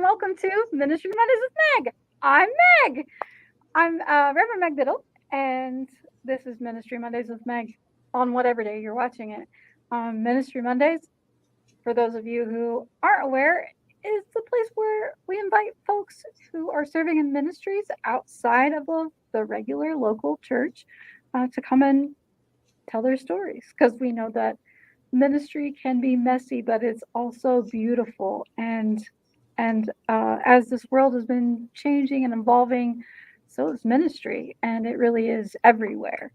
welcome to Ministry Mondays with Meg. I'm Meg. I'm Reverend Meg Biddle, and this is Ministry Mondays with Meg on whatever day you're watching it. Ministry Mondays, for those of you who aren't aware, is the place where we invite folks who are serving in ministries outside of the regular local church to come and tell their stories, because we know that ministry can be messy, but it's also beautiful. And as this world has been changing and evolving, so is ministry, and it really is everywhere.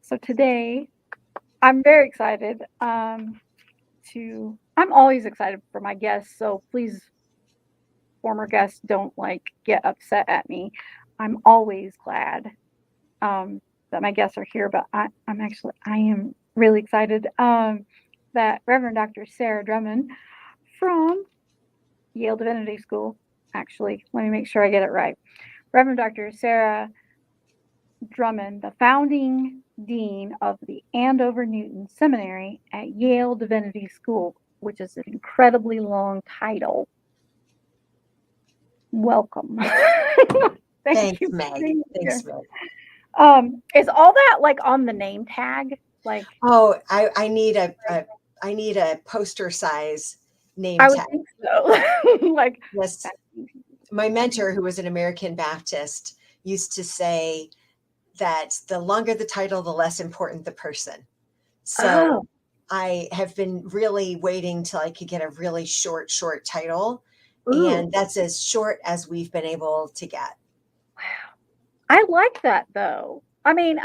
So today, I'm very excited I'm always excited for my guests, so please, former guests, don't get upset at me. I'm always glad that my guests are here, but I am really excited that Reverend Dr. Sarah Drummond from Yale Divinity School, actually, let me make sure I get it right. Reverend Dr. Sarah Drummond, the founding dean of the Andover Newton Seminary at Yale Divinity School, which is an incredibly long title. Welcome. Thanks, Meg. Thanks, Meg. Is all that on the name tag? I need a poster size name tag. I would think so. Yes. My mentor, who was an American Baptist, used to say that the longer the title, the less important the person. So I have been really waiting till I could get a really short title. Ooh. And that's as short as we've been able to get. Wow. I like that, though. I mean,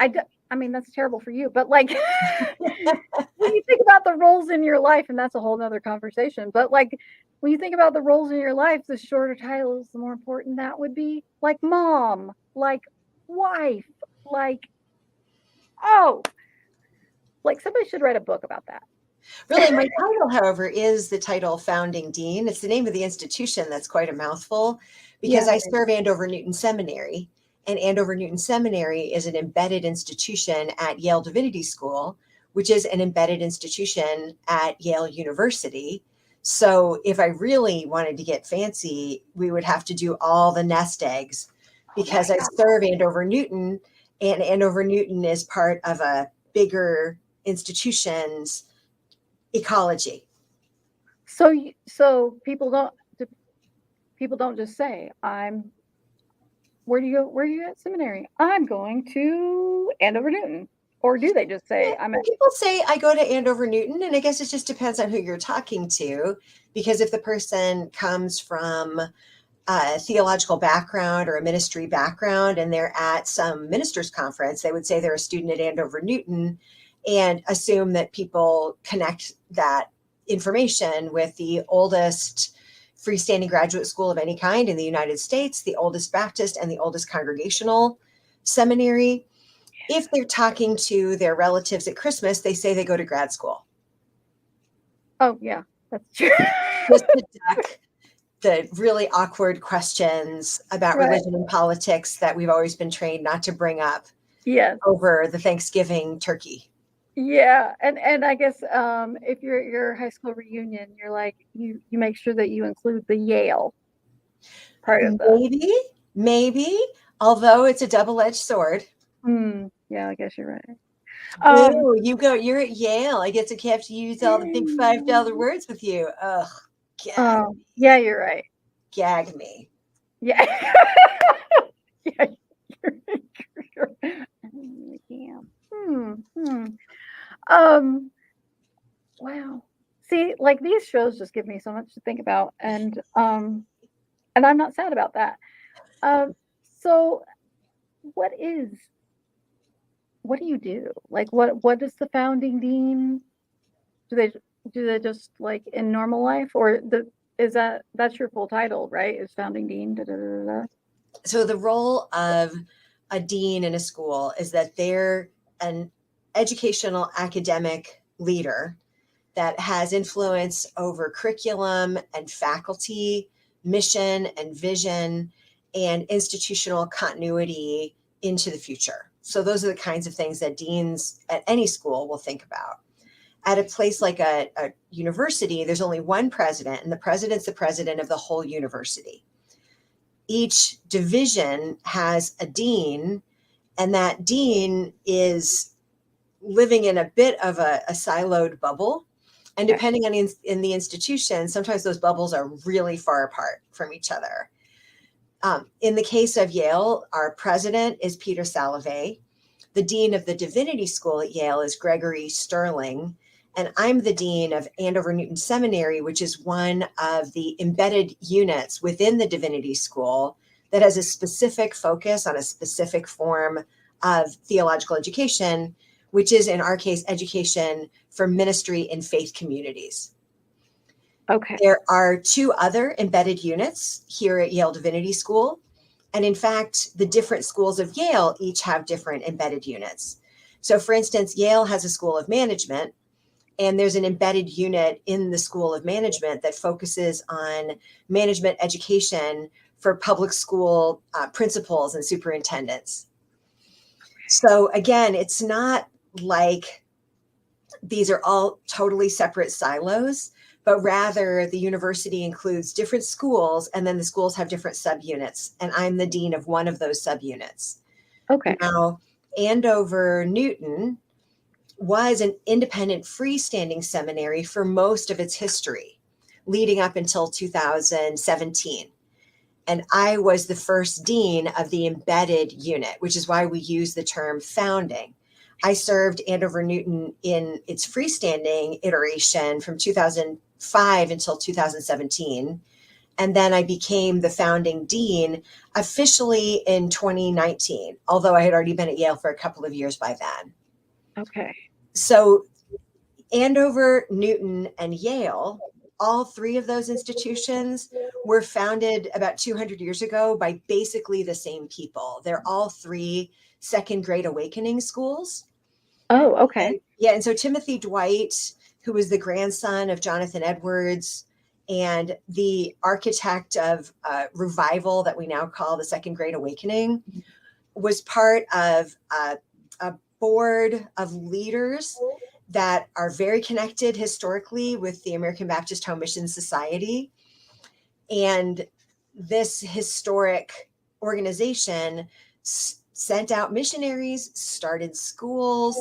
that's terrible for you, but when you think about the roles in your life, and that's a whole nother conversation, but when you think about the roles in your life, the shorter titles, the more important that would be. Like mom, like wife, somebody should write a book about that. Really, my title, however, is the title founding dean. It's the name of the institution. That's quite a mouthful, because I serve Andover Newton Seminary, and Andover Newton Seminary is an embedded institution at Yale Divinity School, which is an embedded institution at Yale University. So if I really wanted to get fancy, we would have to do all the nest eggs, because I serve Andover Newton, and Andover Newton is part of a bigger institution's ecology. So people don't just say, where do you at seminary? I'm going to Andover Newton. Or do they just say people say I go to Andover Newton, and I guess it just depends on who you're talking to, because if the person comes from a theological background or a ministry background and they're at some ministers conference, they would say they're a student at Andover Newton and assume that people connect that information with the oldest freestanding graduate school of any kind in the United States, the oldest Baptist and the oldest congregational seminary. If they're talking to their relatives at Christmas, they say they go to grad school. Oh, yeah, that's true. Just to duck the really awkward questions about religion and politics that we've always been trained not to bring up over the Thanksgiving turkey. Yeah, and I guess if you're at your high school reunion, you're you make sure that you include the Yale part of that. Maybe, although it's a double-edged sword. Yeah, I guess you're right. You're at Yale. I get to have to use all the big $5 words with you. Ugh. Yeah, you're right. Gag me. Yeah. Yeah. Wow. See, these shows just give me so much to think about, and I'm not sad about that. So what do you do? What does the founding dean do? They just in normal life, or that's your full title, right? Is founding dean? So the role of a dean in a school is that they're an educational academic leader that has influence over curriculum and faculty, mission and vision, and institutional continuity into the future. So those are the kinds of things that deans at any school will think about. At a place like a university, there's only one president, and the president's the president of the whole university. Each division has a dean, and that dean is living in a bit of a siloed bubble. And depending on in the institution, sometimes those bubbles are really far apart from each other. In the case of Yale, our president is Peter Salovey. The dean of the Divinity School at Yale is Gregory Sterling. And I'm the dean of Andover Newton Seminary, which is one of the embedded units within the Divinity School that has a specific focus on a specific form of theological education, which is, in our case, education for ministry in faith communities. Okay. There are 2 other embedded units here at Yale Divinity School. And in fact, the different schools of Yale each have different embedded units. So for instance, Yale has a school of management, and there's an embedded unit in the School of Management that focuses on management education for public school principals and superintendents. So again, it's not like these are all totally separate silos, but rather the university includes different schools, and then the schools have different subunits, and I'm the dean of one of those subunits. Okay. Now, Andover Newton was an independent freestanding seminary for most of its history, leading up until 2017. And I was the first dean of the embedded unit, which is why we use the term founding. I served Andover Newton in its freestanding iteration from 2005 until 2017. And then I became the founding dean officially in 2019, although I had already been at Yale for a couple of years by then. Okay. So Andover, Newton, and Yale, all 3 of those institutions were founded about 200 years ago by basically the same people. They're all 3 second great awakening schools. Oh, okay. And so Timothy Dwight, who was the grandson of Jonathan Edwards and the architect of revival that we now call the Second Great Awakening, was part of a board of leaders that are very connected historically with the American Baptist Home Mission Society. And this historic organization sent out missionaries, started schools,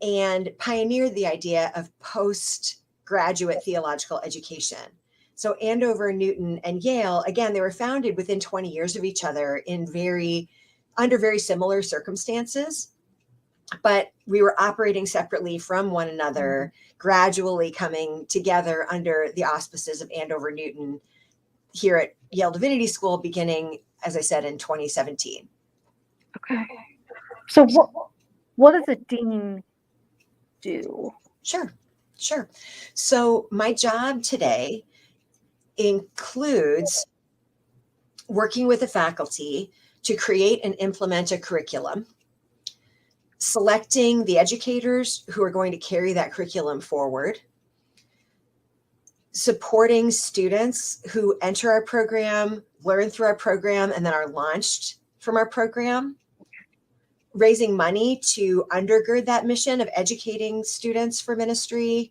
and pioneered the idea of postgraduate theological education. So Andover, Newton, and Yale, again, they were founded within 20 years of each other under very similar circumstances, but we were operating separately from one another, gradually coming together under the auspices of Andover Newton here at Yale Divinity School, beginning, as I said, in 2017. Okay. So what does a dean do? Sure. So my job today includes working with the faculty to create and implement a curriculum, selecting the educators who are going to carry that curriculum forward, supporting students who enter our program, learn through our program, and then are launched from our program, raising money to undergird that mission of educating students for ministry,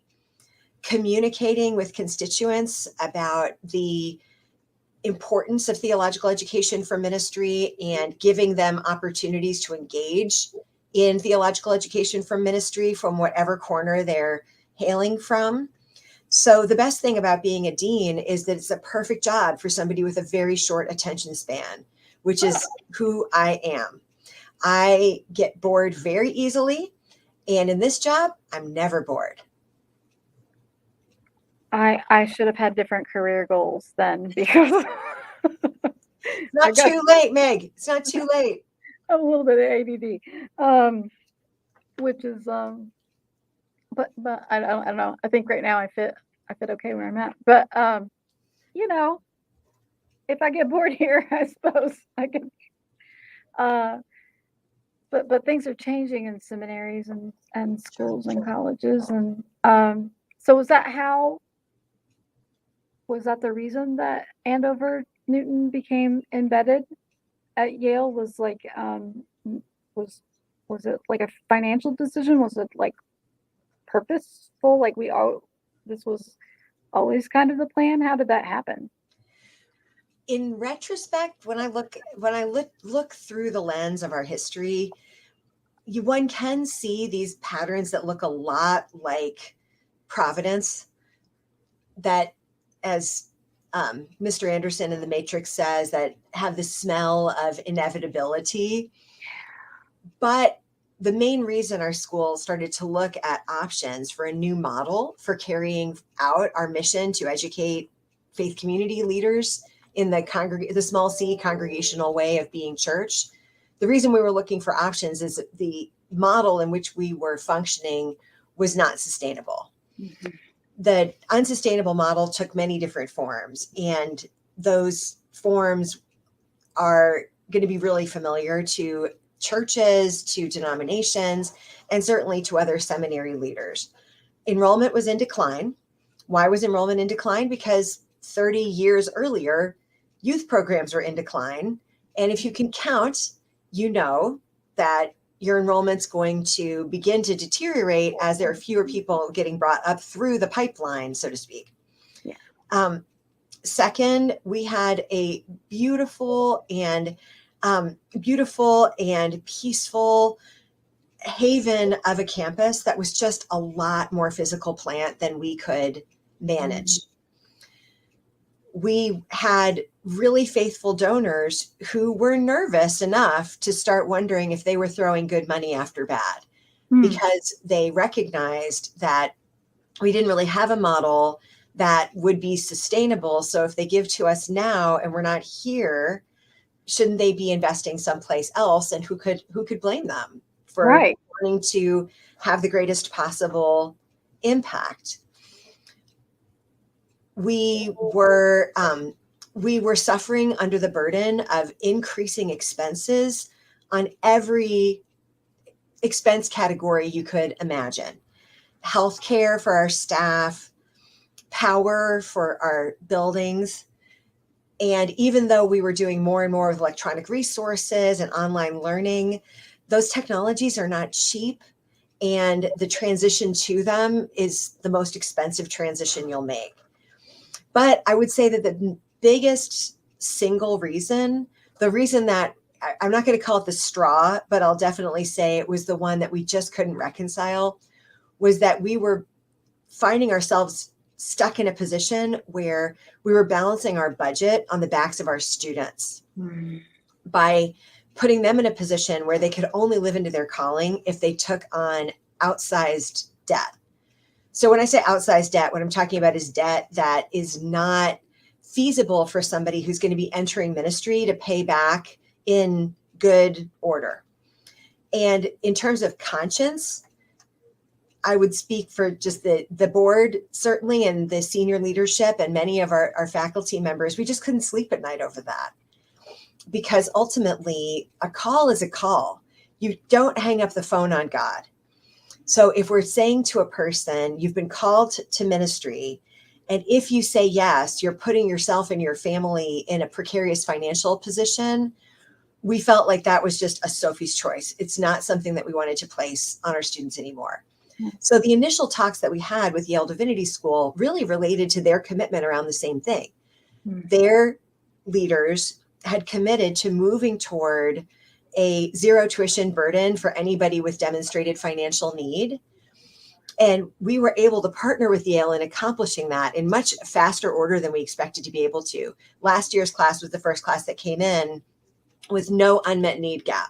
communicating with constituents about the importance of theological education for ministry and giving them opportunities to engage in theological education for ministry from whatever corner they're hailing from. So the best thing about being a dean is that it's a perfect job for somebody with a very short attention span, which is who I am. I get bored very easily, and in this job, I'm never bored. I should have had different career goals then, because It's not too late, Meg. It's not too late. A little bit of ADD, which is but I don't know. I think right now I fit okay where I'm at. But you know, if I get bored here, I suppose I can. But things are changing in seminaries and schools and colleges, and so was that the reason that Andover Newton became embedded at Yale? Was was it like a financial decision? Was it like purposeful? Like this was always kind of the plan? How did that happen? In retrospect, when I look through the lens of our history, one can see these patterns that look a lot like Providence, that, as Mr. Anderson in The Matrix says, that have the smell of inevitability. But the main reason our school started to look at options for a new model for carrying out our mission to educate faith community leaders in the small c congregational way of being church, the reason we were looking for options is that the model in which we were functioning was not sustainable. Mm-hmm. The unsustainable model took many different forms, and those forms are going to be really familiar to churches, to denominations, and certainly to other seminary leaders. Enrollment was in decline. Why was enrollment in decline? Because 30 years earlier, youth programs were in decline. And if you can count, you know that your enrollment's going to begin to deteriorate as there are fewer people getting brought up through the pipeline, so to speak. Yeah. Second, we had a beautiful and peaceful haven of a campus that was just a lot more physical plant than we could manage. We had really faithful donors who were nervous enough to start wondering if they were throwing good money after bad, because they recognized that we didn't really have a model that would be sustainable. So if they give to us now and we're not here, shouldn't they be investing someplace else? And who could blame them for wanting to have the greatest possible impact? We were suffering under the burden of increasing expenses on every expense category you could imagine. Healthcare for our staff, power for our buildings. And even though we were doing more and more with electronic resources and online learning, those technologies are not cheap. And the transition to them is the most expensive transition you'll make. But I would say that the biggest single reason, the reason that I'm not going to call it the straw, but I'll definitely say it was the one that we just couldn't reconcile, was that we were finding ourselves stuck in a position where we were balancing our budget on the backs of our students by putting them in a position where they could only live into their calling if they took on outsized debt. So when I say outsized debt, what I'm talking about is debt that is not feasible for somebody who's going to be entering ministry to pay back in good order. And in terms of conscience, I would speak for just the board, certainly, and the senior leadership and many of our faculty members. We just couldn't sleep at night over that, because ultimately a call is a call. You don't hang up the phone on God. So if we're saying to a person, you've been called to ministry, and if you say yes, you're putting yourself and your family in a precarious financial position, we felt like that was just a Sophie's choice. It's not something that we wanted to place on our students anymore. So the initial talks that we had with Yale Divinity School really related to their commitment around the same thing. Their leaders had committed to moving toward a zero tuition burden for anybody with demonstrated financial need. And we were able to partner with Yale in accomplishing that in much faster order than we expected to be able to. Last year's class was the first class that came in with no unmet need gap.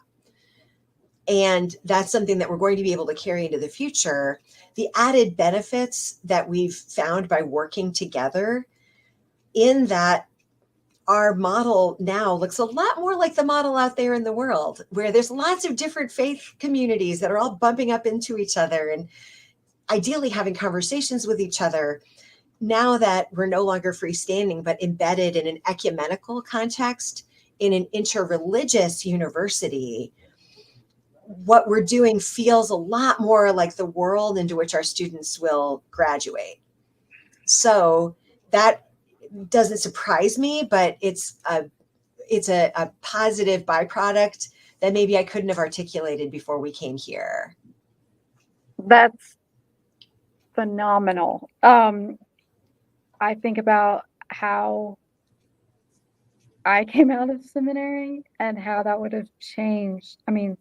And that's something that we're going to be able to carry into the future. The added benefits that we've found by working together, in that our model now looks a lot more like the model out there in the world, where there's lots of different faith communities that are all bumping up into each other and ideally having conversations with each other. Now that we're no longer freestanding, but embedded in an ecumenical context, in an interreligious university, what we're doing feels a lot more like the world into which our students will graduate. So that doesn't surprise me, but it's a positive byproduct that maybe I couldn't have articulated before we came here. That's phenomenal. I think about how I came out of seminary and how that would have changed. I mean,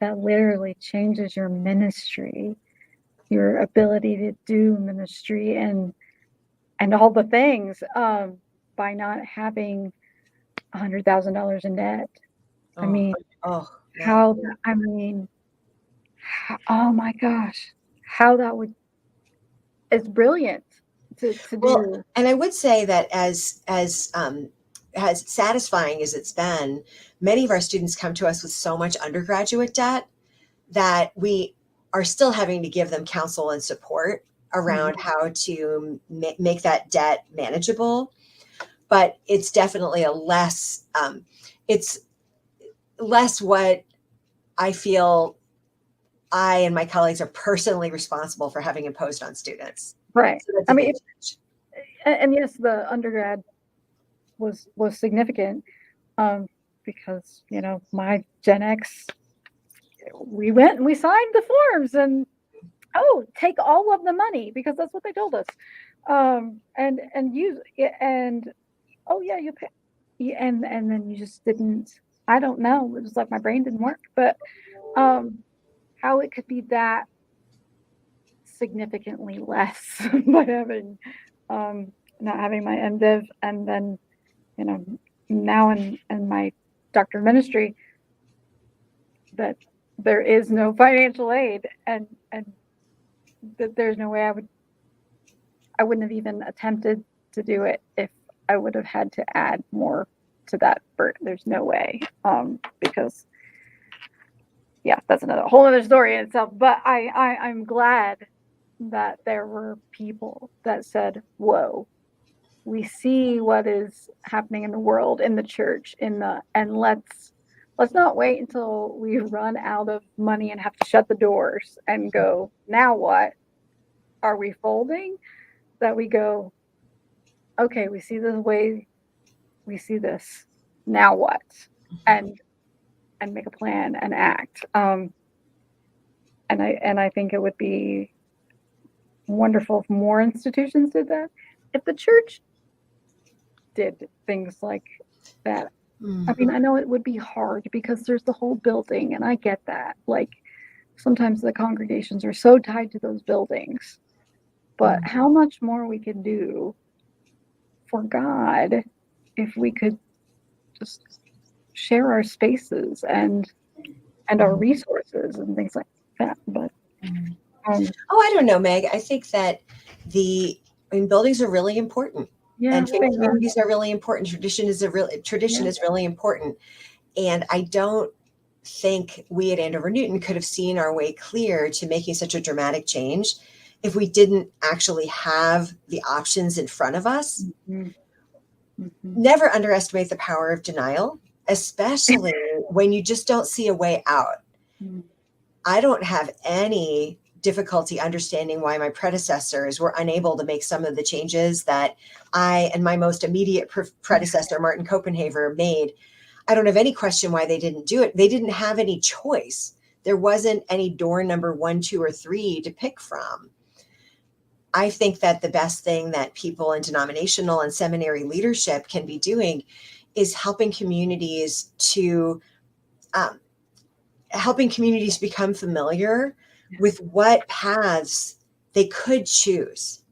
that literally changes your ministry, your ability to do ministry and all the things, by not having $100,000 in debt. I mean, Oh, yeah. how, I mean, oh my gosh, how that would, it's brilliant to Well, do. and I would say that as satisfying as it's been, many of our students come to us with so much undergraduate debt that we are still having to give them counsel and support around how to make that debt manageable. But it's definitely it's less what I feel I and my colleagues are personally responsible for having imposed on students. Right. So that's I a mean, big change. and yes, the undergrad was significant, because, you know, my Gen X, we went and we signed the forms and, oh, take all of the money because that's what they told us. And use it, and oh yeah, you pay, yeah, and then you just didn't. I don't know. It was like my brain didn't work, but how it could be that significantly less by having not having my MDiv, and then, you know, now in my doctor of ministry, that there is no financial aid, and that there's no way I wouldn't have even attempted to do it if I would have had to add more to that burden. There's no way, because yeah, that's another whole other story in itself. But I'm glad that there were people that said, "Whoa, we see what is happening in the world, in the church, and let's not wait until we run out of money and have to shut the doors and go, now what? Are we folding?" That we go, okay, we see the way, we see this, now what? And make a plan and act. And I think it would be wonderful if more institutions did that. If the church did things like that, I mean, I know it would be hard because there's the whole building, and I get that. Like, sometimes the congregations are so tied to those buildings, but how much more we could do for God if we could just share our spaces and our resources and things like that. But I don't know, Meg. I think that buildings are really important. yeah, And faith communities are really important. Tradition is really important. And I don't think we at Andover Newton could have seen our way clear to making such a dramatic change if we didn't actually have the options in front of us. Never underestimate the power of denial, especially when you just don't see a way out. I don't have any difficulty understanding why my predecessors were unable to make some of the changes that I and my most immediate predecessor, Martin Copenhaver, made. I don't have any question why they didn't do it. They didn't have any choice. There wasn't any door number 1, 2, or 3 to pick from. I think that the best thing that people in denominational and seminary leadership can be doing is helping communities become familiar with what paths they could choose.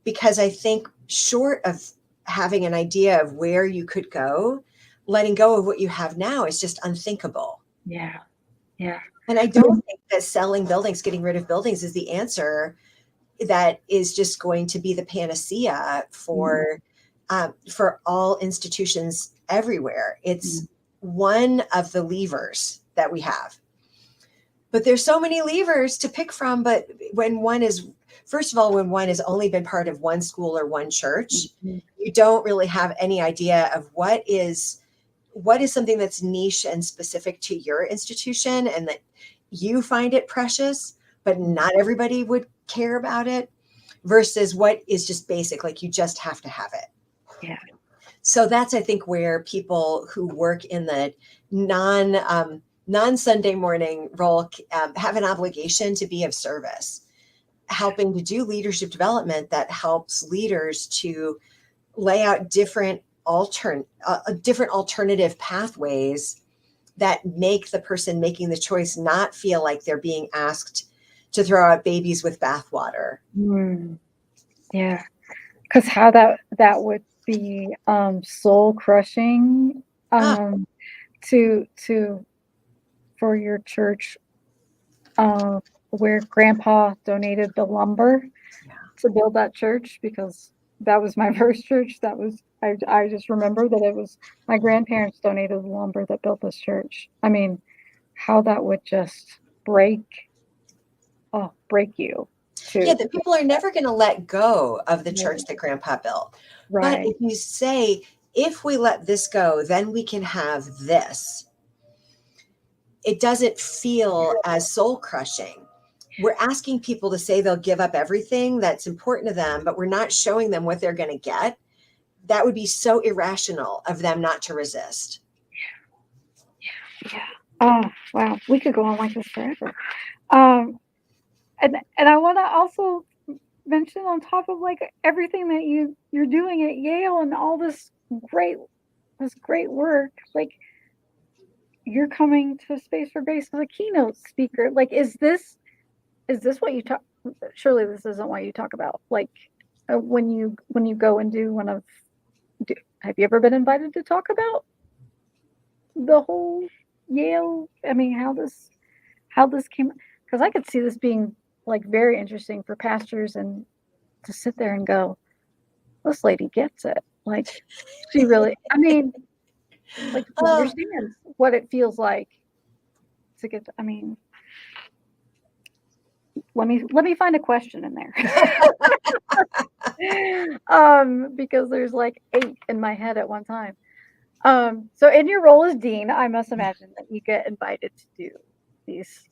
Because I think short of having an idea of where you could go, letting go of what you have now is just unthinkable. Yeah. Yeah. And I don't think that selling buildings, getting rid of buildings is the answer that is just going to be the panacea for all institutions everywhere. It's one of the levers that we have. But there's so many levers to pick from. But when one has only been part of one school or one church, you don't really have any idea of what is something that's niche and specific to your institution and that you find it precious, but not everybody would care about it, versus what is just basic, like you just have to have it. Yeah. So that's, I think, where people who work in the non-Sunday morning role have an obligation to be of service. helping to do leadership development that helps leaders to lay out different alternative pathways that make the person making the choice not feel like they're being asked to throw out babies with bathwater. Yeah, because how that would be soul crushing to for your church where Grandpa donated the lumber to build that church, because that was my first church. That was I just remember that it was my grandparents donated the lumber that built this church. I mean, how that would just break you Yeah, to that people are never going to let go of the church that Grandpa built. But right. if you say, if we let this go, then we can have this, it doesn't feel as soul crushing. We're asking people to say they'll give up everything that's important to them, but we're not showing them what they're going to get. That would be so irrational of them not to resist. Yeah. Oh, wow. We could go on like this forever. Um, and I want to also mention, on top of like everything that you're doing at Yale and all great great work, like you're coming to Space for Grace as a keynote speaker. Like, is this what you talk? Surely this isn't what you talk about. Like, when you go and do one of, have you ever been invited to talk about the whole Yale? I mean, how this came? Because I could see this being like very interesting for pastors, and to sit there and go, this lady gets it. Like, she really, I mean, like, she understands what it feels like to get, I mean, let me find a question in there. Because there's like 8 in my head at one time. So in your role as dean, I must imagine that you get invited to do these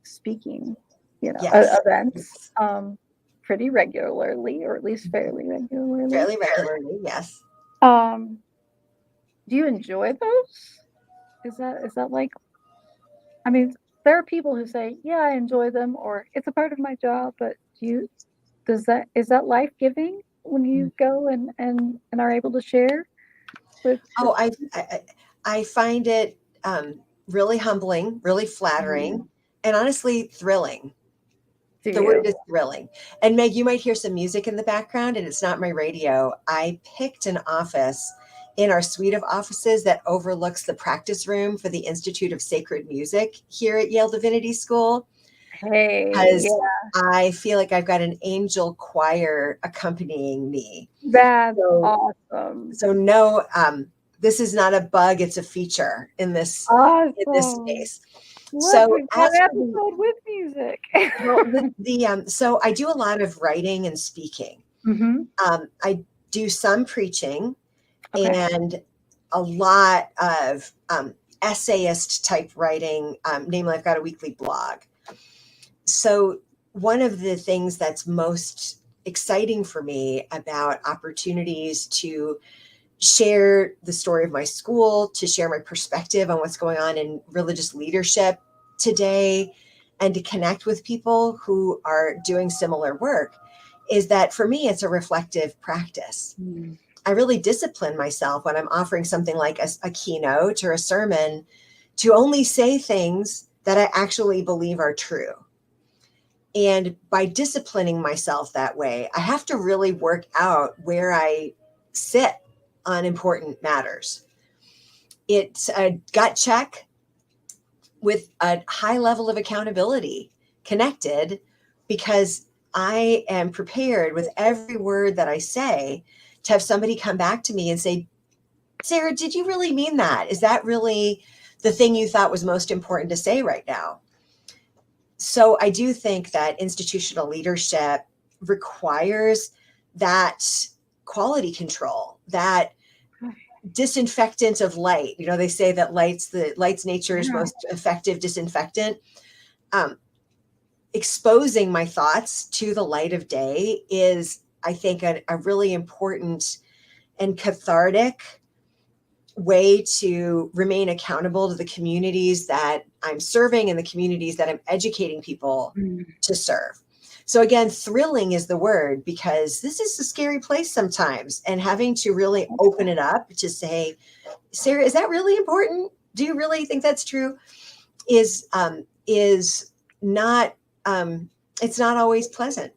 speaking, Yes. events, pretty regularly, or at least fairly regularly. Fairly regularly, yes. Do you enjoy those? Is that like, I mean, there are people who say, yeah, I enjoy them, or it's a part of my job, but is that life-giving when you go and are able to share with? Oh, I find it really humbling, really flattering, and honestly thrilling. The word is thrilling. And Meg, you might hear some music in the background, and it's not my radio. I picked an office in our suite of offices that overlooks the practice room for the Institute of Sacred Music here at Yale Divinity School. Hey, Because yeah, I feel like I've got an angel choir accompanying me. that's So, awesome. so no, this is not a bug; it's a feature in this Awesome. space. Look, So we've got as an for the episode with music. well, so I do a lot of writing and speaking. I do some preaching Okay. and a lot of essayist type writing. Namely, I've got a weekly blog. So one of the things that's most exciting for me about opportunities to share the story of my school, to share my perspective on what's going on in religious leadership today, and to connect with people who are doing similar work, is that for me, it's a reflective practice. I really discipline myself when I'm offering something like a keynote or a sermon to only say things that I actually believe are true. And by disciplining myself that way, I have to really work out where I sit on important matters. It's a gut check with a high level of accountability connected, because I am prepared with every word that I say to have somebody come back to me and say, Sarah, did you really mean that? Is that really the thing you thought was most important to say right now? So I do think that institutional leadership requires that quality control, that disinfectant of light. They say that light's nature's most effective disinfectant. Exposing my thoughts to the light of day is, I think, a really important and cathartic way to remain accountable to the communities that I'm serving and the communities that I'm educating people to serve. So again, thrilling is the word, because this is a scary place sometimes, and having to really open it up to say, Sarah, is that really important? Do you really think that's true? Is not it's not always pleasant.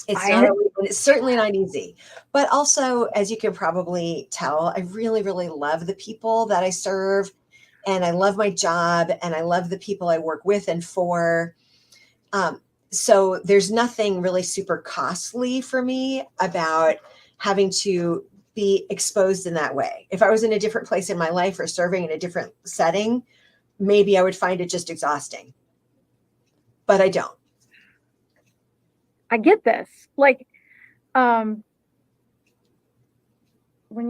It's not always, and it's certainly not easy. But also, as you can probably tell, I really, really love the people that I serve, and I love my job, and I love the people I work with and for. So there's nothing really super costly for me about having to be exposed in that way. If I was in a different place in my life or serving in a different setting, maybe I would find it just exhausting. But I don't. I get this. Like, when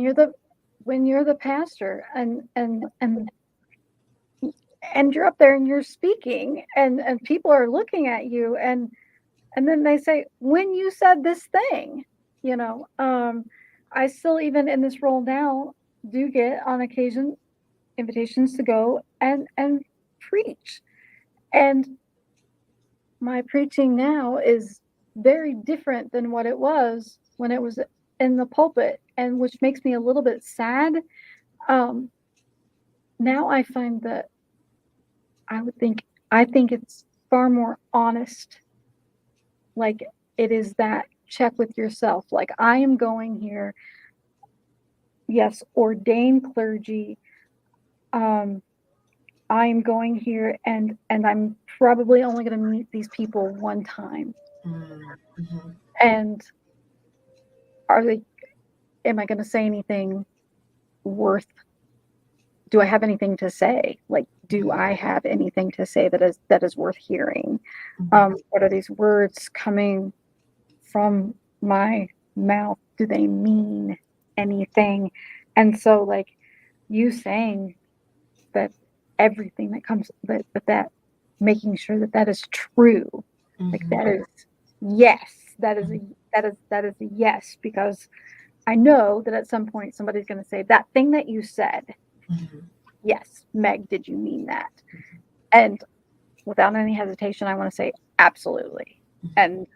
you're the pastor and you're up there and you're speaking and people are looking at you and then they say, when you said this thing, I still, even in this role now, do get on occasion invitations to go and preach. And my preaching now is very different than what it was when it was in the pulpit, and which makes me a little bit sad. Now I find that I think it's far more honest. Like, it is that check with yourself. Like, I am going here, yes, ordained clergy. I'm going here and I'm probably only going to meet these people one time. Mm-hmm. And am I going to say anything worth, do I have anything to say? Like, do I have anything to say that is worth hearing? Mm-hmm. What are these words coming from my mouth? Do they mean anything? And so, like, you saying that everything that comes, that making sure that is true, like, that is, yes, that is a yes, because I know that at some point somebody's going to say, that thing that you said, yes, Meg, did you mean that? And without any hesitation, I want to say absolutely. And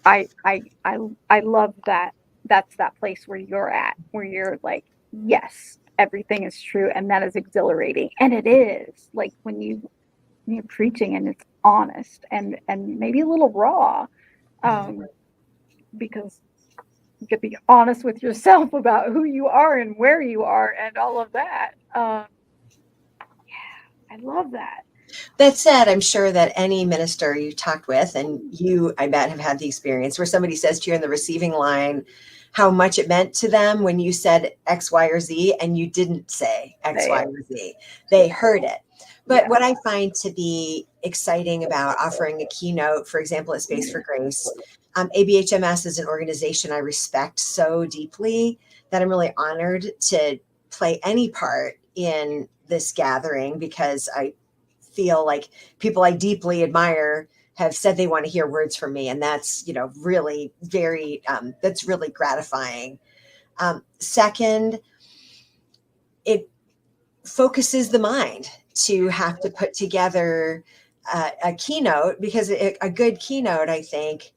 I love that. That's that place where you're at, where you're like, yes, everything is true, and that is exhilarating. And it is, like, when you're preaching and it's honest and maybe a little raw, because you can be honest with yourself about who you are and where you are and all of that. Yeah, I love that. That said, I'm sure that any minister you talked with, and you, I bet, have had the experience where somebody says to you in the receiving line how much it meant to them when you said X, Y, or Z, and you didn't say X, Y, or Z. They heard it. But what I find to be exciting about offering a keynote, for example, at Space for Grace, ABHMS is an organization I respect so deeply that I'm really honored to play any part in this gathering, because I feel like people I deeply admire have said they want to hear words from me. And that's, really very, that's really gratifying. Second, it focuses the mind to have to put together a keynote, because a good keynote, I think,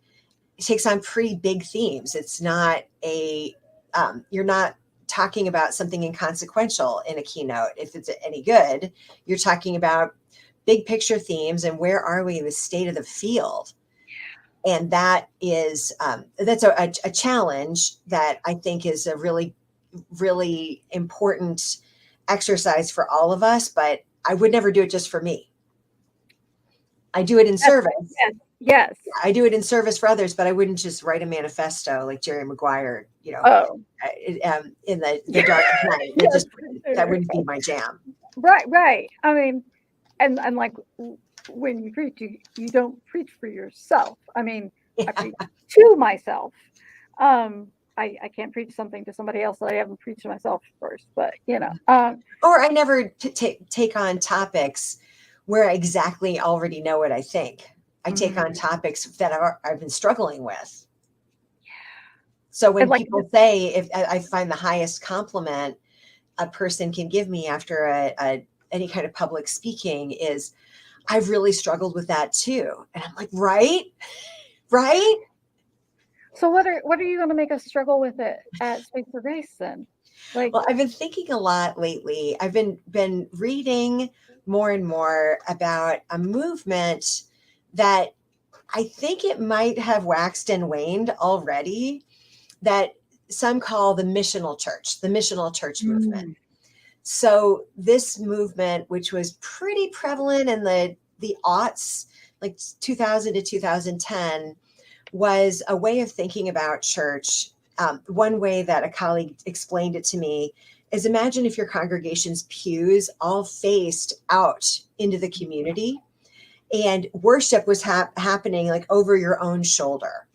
takes on pretty big themes. It's not you're not talking about something inconsequential in a keynote. If it's any good, you're talking about big picture themes and where are we in the state of the field. And that is, that's a challenge that I think is a really, really important exercise for all of us, but I would never do it just for me. I do it in service. Yes. I do it in service for others, but I wouldn't just write a manifesto like Jerry Maguire, in the dark night. That wouldn't be my jam. Right. I mean, and like, when you preach, you don't preach for yourself. I mean, I preach to myself. I can't preach something to somebody else that I haven't preached to myself first, but or I never take on topics where I exactly already know what I think. I take on topics that I've been struggling with. So when people say, if I find the highest compliment a person can give me after any kind of public speaking is, I've really struggled with that too. And I'm like, right? So what are you going to make us struggle with it at Space for Grace then? Like, Well, I've been thinking a lot lately. I've been reading more and more about a movement that I think it might have waxed and waned already, that some call the missional church movement. So this movement, which was pretty prevalent in the aughts, like 2000 to 2010, was a way of thinking about church. One way that a colleague explained it to me is, imagine if your congregation's pews all faced out into the community and worship was happening like over your own shoulder.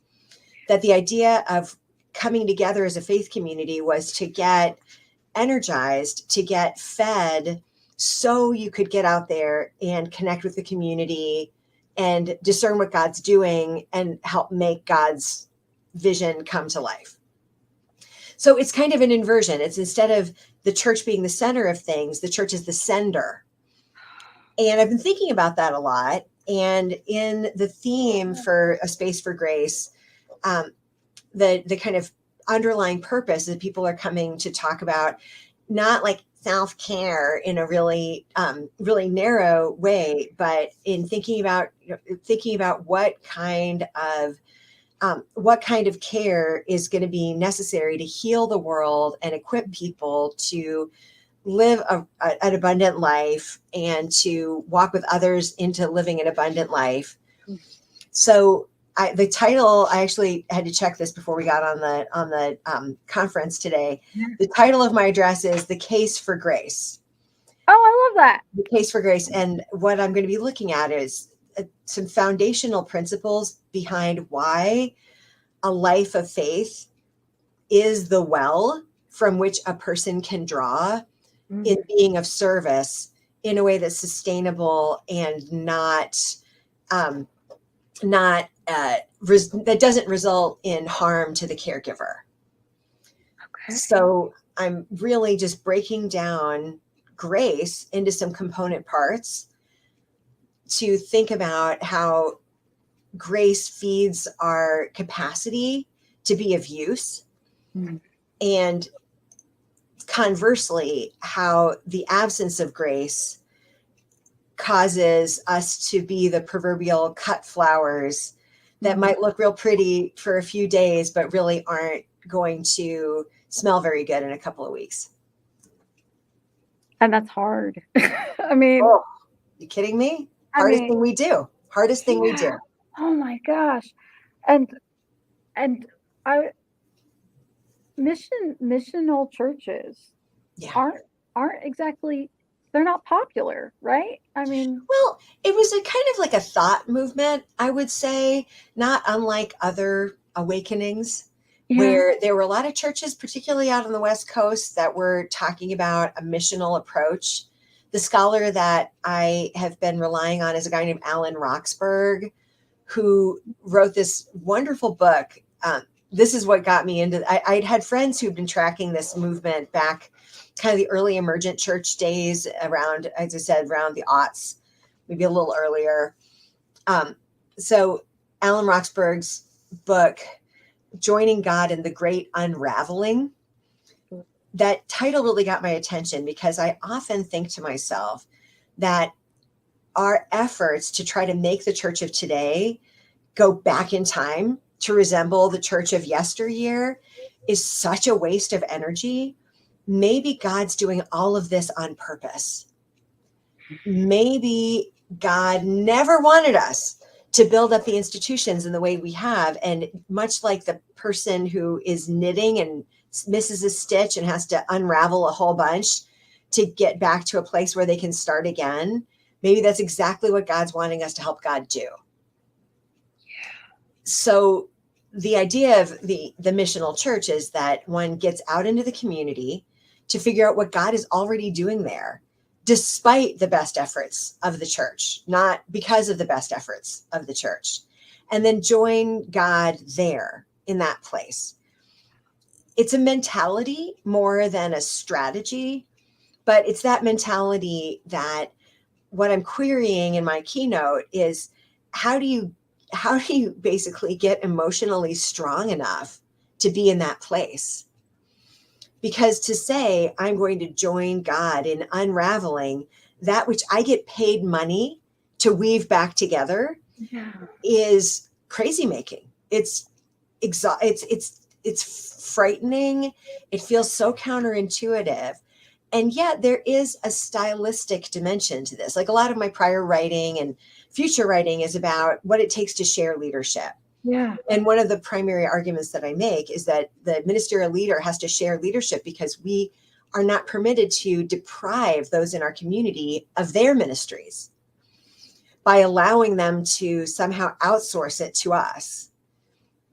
That the idea of coming together as a faith community was to get energized, to get fed, so you could get out there and connect with the community and discern what God's doing and help make God's vision come to life. So it's kind of an inversion. It's, instead of the church being the center of things, the church is the sender. And I've been thinking about that a lot. And in the theme for A Space for Grace, the kind of underlying purpose that people are coming to talk about, not like self-care in a really narrow way, but in thinking about what kind of care is going to be necessary to heal the world and equip people to live an abundant life and to walk with others into living an abundant life. So the title, I actually had to check this before we got on the conference today. The title of my address is The Case for Grace. Oh, I love that. The Case for Grace. And what I'm going to be looking at is some foundational principles behind why a life of faith is the well from which a person can draw in being of service in a way that's sustainable and that doesn't result in harm to the caregiver. Okay. So I'm really just breaking down grace into some component parts to think about how grace feeds our capacity to be of use, and conversely, how the absence of grace causes us to be the proverbial cut flowers that might look real pretty for a few days, but really aren't going to smell very good in a couple of weeks. And that's hard. I mean, you kidding me? Hardest thing we do. Oh my gosh. And missional churches aren't exactly, they're not popular, right? I mean, well, it was a kind of like a thought movement, I would say, not unlike other awakenings, where there were a lot of churches, particularly out on the West Coast, that were talking about a missional approach. The scholar that I have been relying on is a guy named Alan Roxburgh, who wrote this wonderful book. This is what got me into. I'd had friends who'd been tracking this movement back, kind of the early emergent church days, around, as I said, around the aughts, maybe a little earlier. So Alan Roxburgh's book, Joining God in the Great Unraveling, that title really got my attention, because I often think to myself that our efforts to try to make the church of today go back in time to resemble the church of yesteryear is such a waste of energy. Maybe God's doing all of this on purpose. Maybe God never wanted us to build up the institutions in the way we have. And much like the person who is knitting and misses a stitch and has to unravel a whole bunch to get back to a place where they can start again, maybe that's exactly what God's wanting us to help God do. So the idea of the missional church is that one gets out into the community to figure out what God is already doing there, despite the best efforts of the church, not because of the best efforts of the church, and then join God there in that place. It's a mentality more than a strategy, but it's that mentality that what I'm querying in my keynote is how do you basically get emotionally strong enough to be in that place? Because to say I'm going to join God in unraveling that which I get paid money to weave back together is crazy making. It's frightening. It feels so counterintuitive. And yet there is a stylistic dimension to this. Like a lot of my prior writing and future writing is about what it takes to share leadership. Yeah. And one of the primary arguments that I make is that the ministerial leader has to share leadership because we are not permitted to deprive those in our community of their ministries by allowing them to somehow outsource it to us.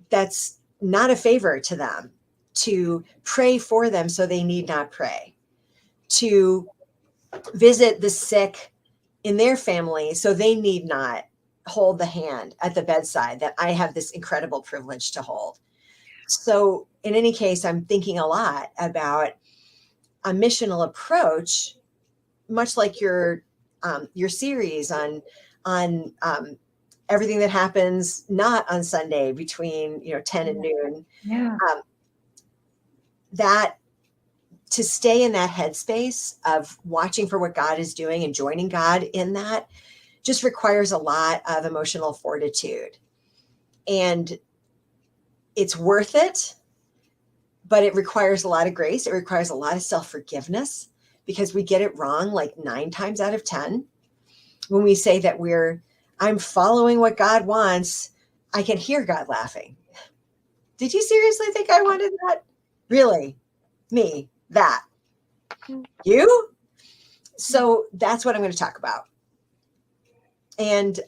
That's not a favor to them. To pray for them so they need not pray, to visit the sick in their family so they need not hold the hand at the bedside that I have this incredible privilege to hold. So in any case, I'm thinking a lot about a missional approach, much like your series on everything that happens not on Sunday between 10 and noon. Yeah. That to stay in that headspace of watching for what God is doing and joining God in that just requires a lot of emotional fortitude. And it's worth it, but it requires a lot of grace. It requires a lot of self-forgiveness because we get it wrong like 9 times out of 10. When we say that I'm following what God wants, I can hear God laughing. Did you seriously think I wanted that? Really? Me? That? You? So that's what I'm going to talk about. And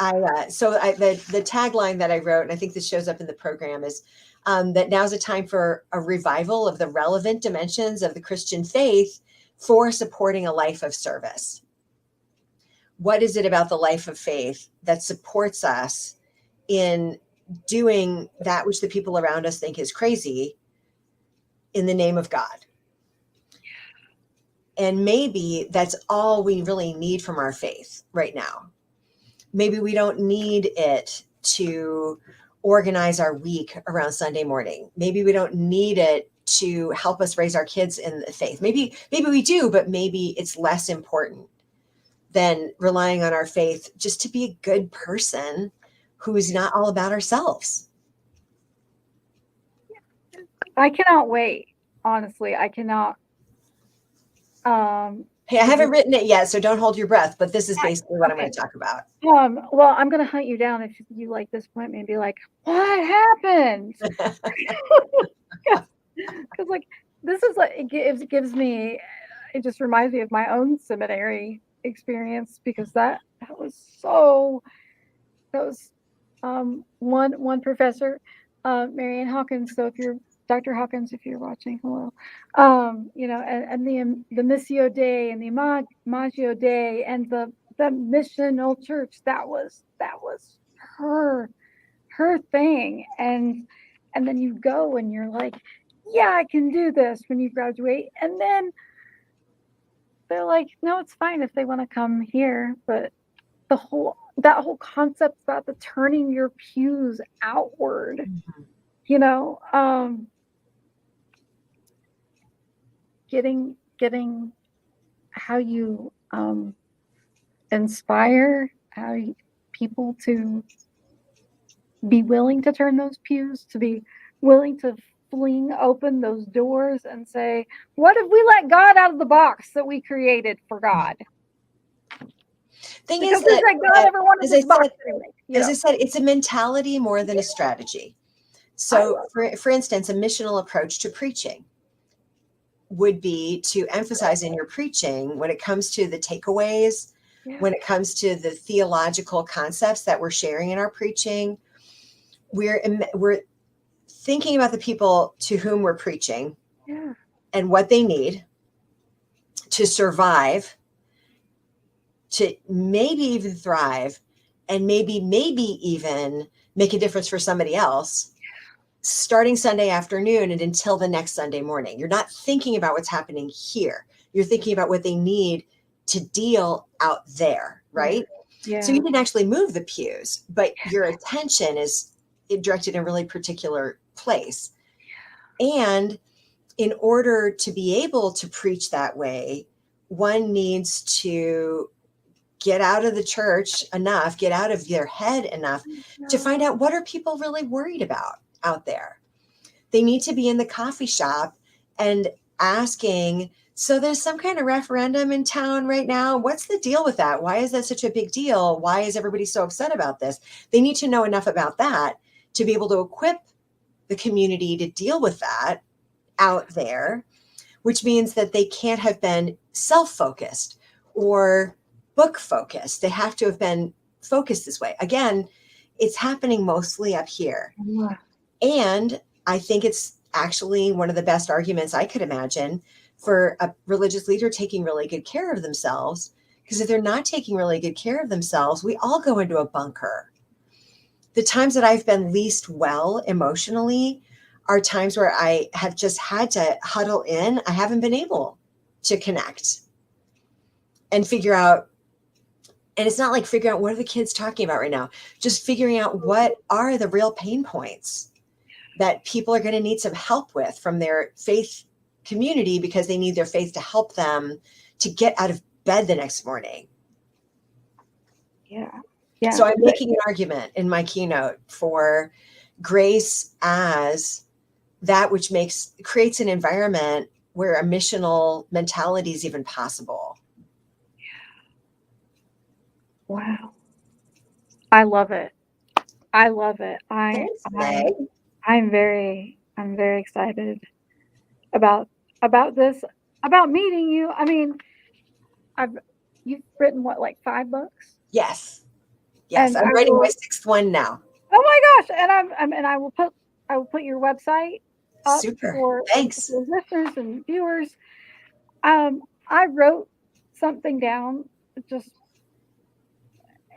the tagline that I wrote, and I think this shows up in the program, is that now's a time for a revival of the relevant dimensions of the Christian faith for supporting a life of service. What is it about the life of faith that supports us in doing that which the people around us think is crazy in the name of God? And maybe that's all we really need from our faith right now. Maybe we don't need it to organize our week around Sunday morning. Maybe we don't need it to help us raise our kids in the faith. Maybe we do, but maybe it's less important than relying on our faith just to be a good person who is not all about ourselves. I cannot wait. Honestly, I cannot. Hey, I haven't written it yet, so don't hold your breath, but this is basically what I'm going to talk about. Well, I'm going to hunt you down if you like this point and be like, what happened? Because like, this is like, it gives me, it just reminds me of my own seminary experience, because that was one professor, Marianne Hawkins. So if you're Dr. Hawkins, if you're watching, hello. And the Missio Dei and the Imago Dei and the missional church, that was her thing. And then you go and you're like, yeah, I can do this when you graduate. And then they're like, no, it's fine if they want to come here. But that whole concept about the turning your pews outward, getting how you inspire people to be willing to turn those pews, to be willing to fling open those doors and say, what if we let God out of the box that we created for God? Thing because is that God ever wanted this box anyway, as I said, it's a mentality more than a strategy. So for instance, a missional approach to preaching would be to emphasize in your preaching, when it comes to the takeaways, when it comes to the theological concepts that we're sharing in our preaching, we're thinking about the people to whom we're preaching and what they need to survive, to maybe even thrive, and maybe even make a difference for somebody else, starting Sunday afternoon and until the next Sunday morning. You're not thinking about what's happening here. You're thinking about what they need to deal out there, right? Yeah. So you didn't actually move the pews, but your attention is directed in a really particular place. And in order to be able to preach that way, one needs to get out of the church enough, get out of their head enough to find out what are people really worried about out there. They need to be in the coffee shop and asking, so there's some kind of referendum in town right now. What's the deal with that? Why is that such a big deal? Why is everybody so upset about this? They need to know enough about that to be able to equip the community to deal with that out there, which means that they can't have been self-focused or book focused. They have to have been focused this way. Again, it's happening mostly up here. Yeah. And I think it's actually one of the best arguments I could imagine for a religious leader taking really good care of themselves. Because if they're not taking really good care of themselves, we all go into a bunker. The times that I've been least well emotionally are times where I have just had to huddle in. I haven't been able to connect and figure out. And it's not like figuring out what are the kids talking about right now, just figuring out what are the real pain points that people are going to need some help with from their faith community, because they need their faith to help them to get out of bed the next morning. Yeah. Yeah. So I'm making an argument in my keynote for grace as that which creates an environment where a missional mentality is even possible. Wow. I love it. I love it. Thanks, Meg. I'm very excited about this, about meeting you. I mean, you've written what, like 5 books? Yes. And I'm writing my 6th one now. Oh my gosh! And I will put your website up. Super. For Thanks. listeners and viewers. I wrote something down just,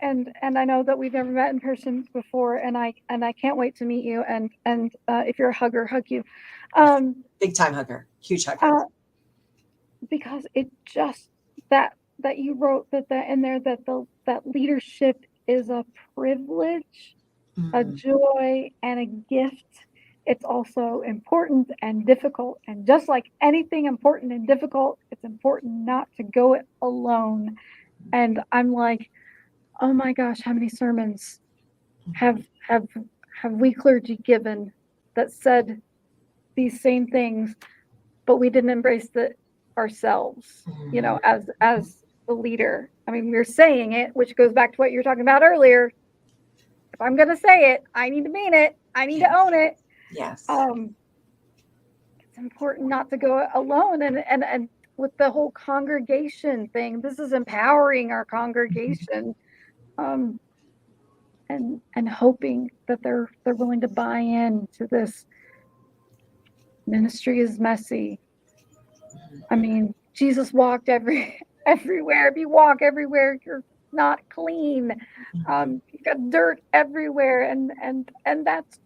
and I know that we've never met in person before, and I can't wait to meet you. And if you're a hugger, hug you. Big time hugger, huge hugger. Because it just that you wrote that in there, that leadership is a privilege, a joy, and a gift. It's also important and difficult. And just like anything important and difficult, it's important not to go it alone. And I'm like, oh my gosh, how many sermons have we clergy given that said these same things, but we didn't embrace it ourselves, as the leader. I mean, we're saying it, which goes back to what you were talking about earlier. If I'm going to say it, I need to mean it. I need to own it. Yes. It's important not to go alone. And with the whole congregation thing, this is empowering our congregation, and hoping that they're willing to buy in to this. Ministry is messy. I mean, Jesus walked everywhere. If you walk everywhere, you're not clean. You've got dirt everywhere, and that's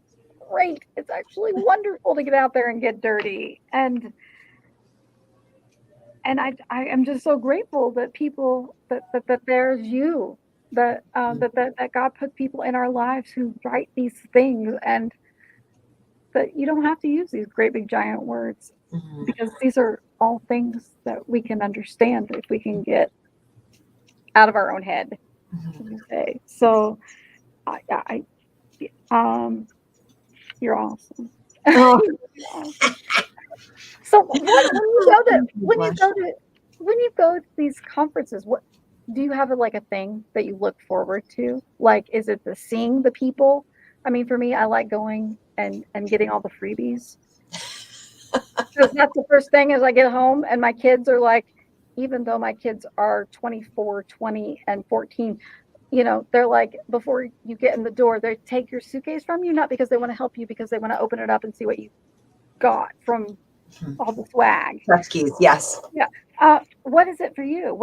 great. It's actually wonderful to get out there and get dirty. And I am just so grateful that people that there's you, that God put people in our lives who write these things, and that you don't have to use these great big giant words, because these are all things that we can understand if we can get out of our own head. Okay. So you're awesome. Oh. So when you go to these conferences, what do you have, a thing that you look forward to? Like, is it seeing the people? I mean, for me, I like going and getting all the freebies. Because that's the first thing as I get home, and my kids are like, even though my kids are 24, 20, and 14, they're like, before you get in the door, they take your suitcase from you, not because they want to help you, because they want to open it up and see what you got from all the swag. Chef's keys, yes. Yeah. What is it for you?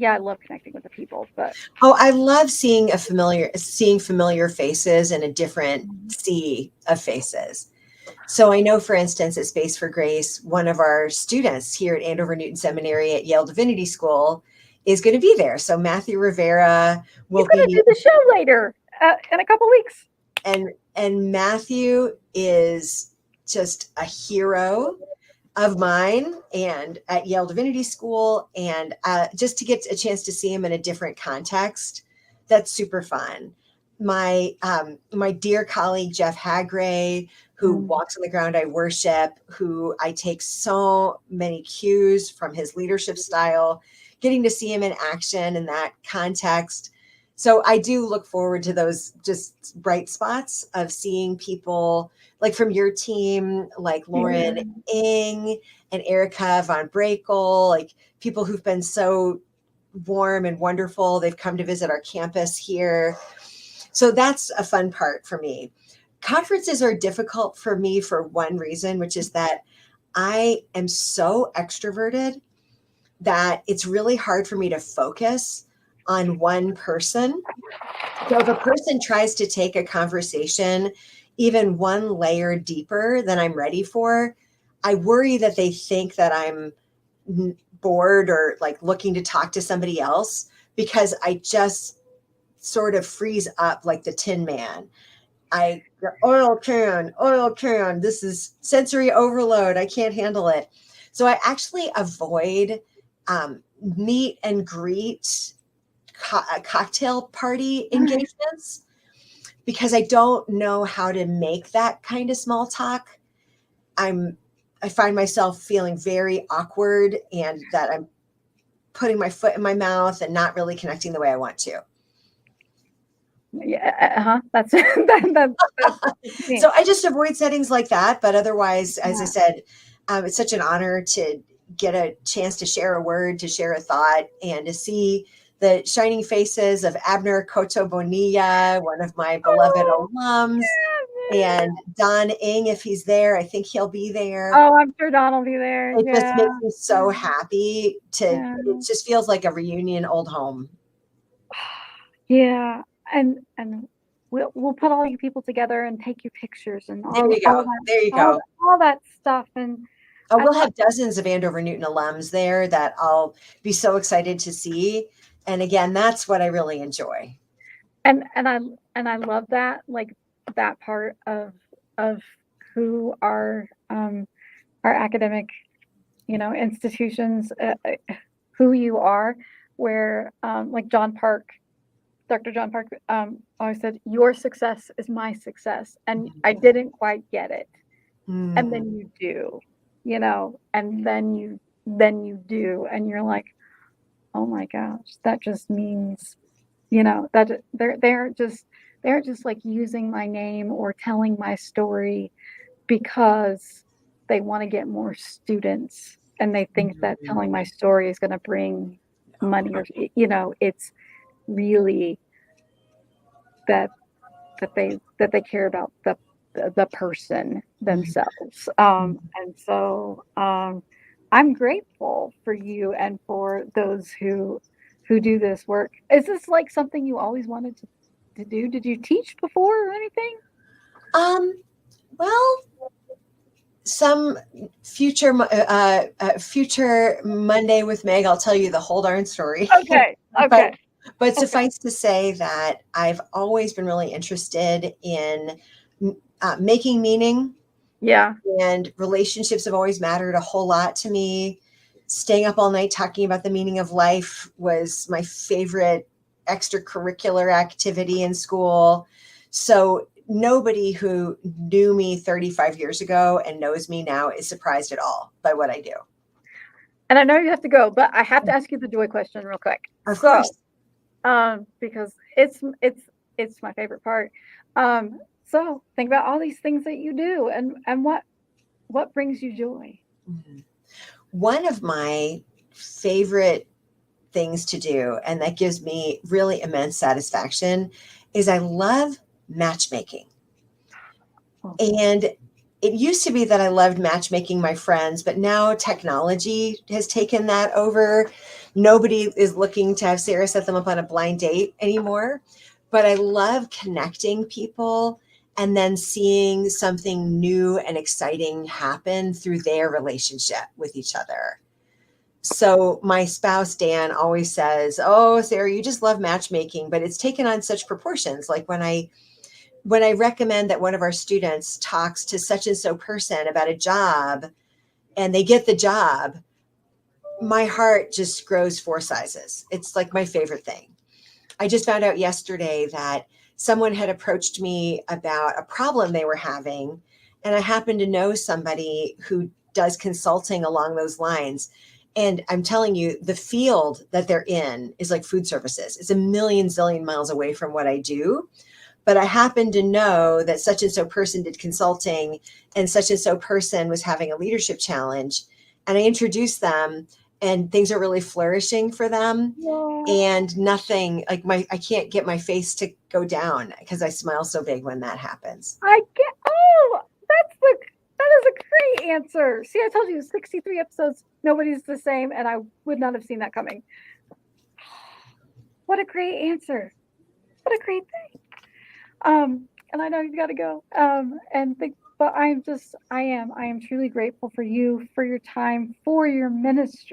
I love connecting with the people, but I love seeing familiar faces and a different sea of faces. So I know, for instance, at Space for Grace, one of our students here at Andover Newton Seminary at Yale Divinity School is going to be there. So Matthew Rivera He's will going to be, do the show later in a couple weeks. and Matthew is just a hero of mine and at Yale Divinity School. And just to get a chance to see him in a different context, that's super fun. My dear colleague, Jeff Hagray, who walks on the ground I worship, who I take so many cues from his leadership style, getting to see him in action in that context. So I do look forward to those just bright spots of seeing people like from your team, like Lauren Ing and Erica Von Brakel, like people who've been so warm and wonderful. They've come to visit our campus here. So that's a fun part for me. Conferences are difficult for me for one reason, which is that I am so extroverted that it's really hard for me to focus on one person. So if a person tries to take a conversation even one layer deeper than I'm ready for, I worry that they think that I'm bored or like looking to talk to somebody else, because I just sort of freeze up like the Tin Man. Oil can, this is sensory overload. I can't handle it. So I actually avoid meet and greet cocktail party engagements because I don't know how to make that kind of small talk. I find myself feeling very awkward and that I'm putting my foot in my mouth and not really connecting the way I want to. Yeah, that's So I just avoid settings like that. But otherwise, as I said, it's such an honor to get a chance to share a word, to share a thought, and to see the shining faces of Abner Coto Bonilla, one of my beloved alums, and Don Ing, if he's there. I think he'll be there. Oh, I'm sure Don will be there. It just makes me so happy it just feels like a reunion, old home. Yeah. And we'll put all you people together and take you pictures and there you go. All that stuff. And we'll have dozens of Andover Newton alums there that I'll be so excited to see. And again, that's what I really enjoy. And I love that, like that part of who our academic, institutions, who you are, where like Dr. John Park always said, your success is my success. And I didn't quite get it. And then you do, and then you do. And you're like, oh my gosh, that just means, that they're just like using my name or telling my story because they want to get more students. And they think that telling my story is going to bring money, or, it's really that they care about the person themselves. And so I'm grateful for you and for those who do this work. Is this like something you always wanted to do? Did you teach before or anything? Well, some future Monday with Meg, I'll tell you the whole darn story. Okay. But suffice to say that I've always been really interested in making meaning. Yeah. And relationships have always mattered a whole lot to me. Staying up all night talking about the meaning of life was my favorite extracurricular activity in school. So nobody who knew me 35 years ago and knows me now is surprised at all by what I do. And I know you have to go, but I have to ask you the joy question real quick. Of course. Because it's my favorite part. So think about all these things that you do and what brings you joy. One of my favorite things to do, and that gives me really immense satisfaction, is I love matchmaking. And it used to be that I loved matchmaking my friends, but now technology has taken that over. Nobody is looking to have Sarah set them up on a blind date anymore. But I love connecting people and then seeing something new and exciting happen through their relationship with each other. So my spouse, Dan, always says, "Oh, Sarah, you just love matchmaking," but it's taken on such proportions. Like when I recommend that one of our students talks to such and so person about a job and they get the job, my heart just grows 4 sizes. It's like my favorite thing. I just found out yesterday that someone had approached me about a problem they were having, and I happen to know somebody who does consulting along those lines. And I'm telling you, the field that they're in is like food services. It's a million zillion miles away from what I do. But I happen to know that such and so person did consulting and so person was having a leadership challenge. And I introduced them, and things are really flourishing for them. Wow. And nothing like I can't get my face to go down because I smile so big when that happens. That is a great answer. See, I told you 63 episodes, nobody's the same, and I would not have seen that coming. What a great answer. What a great thing. And I know you got to go. But I am truly grateful for you, for your time, for your ministry.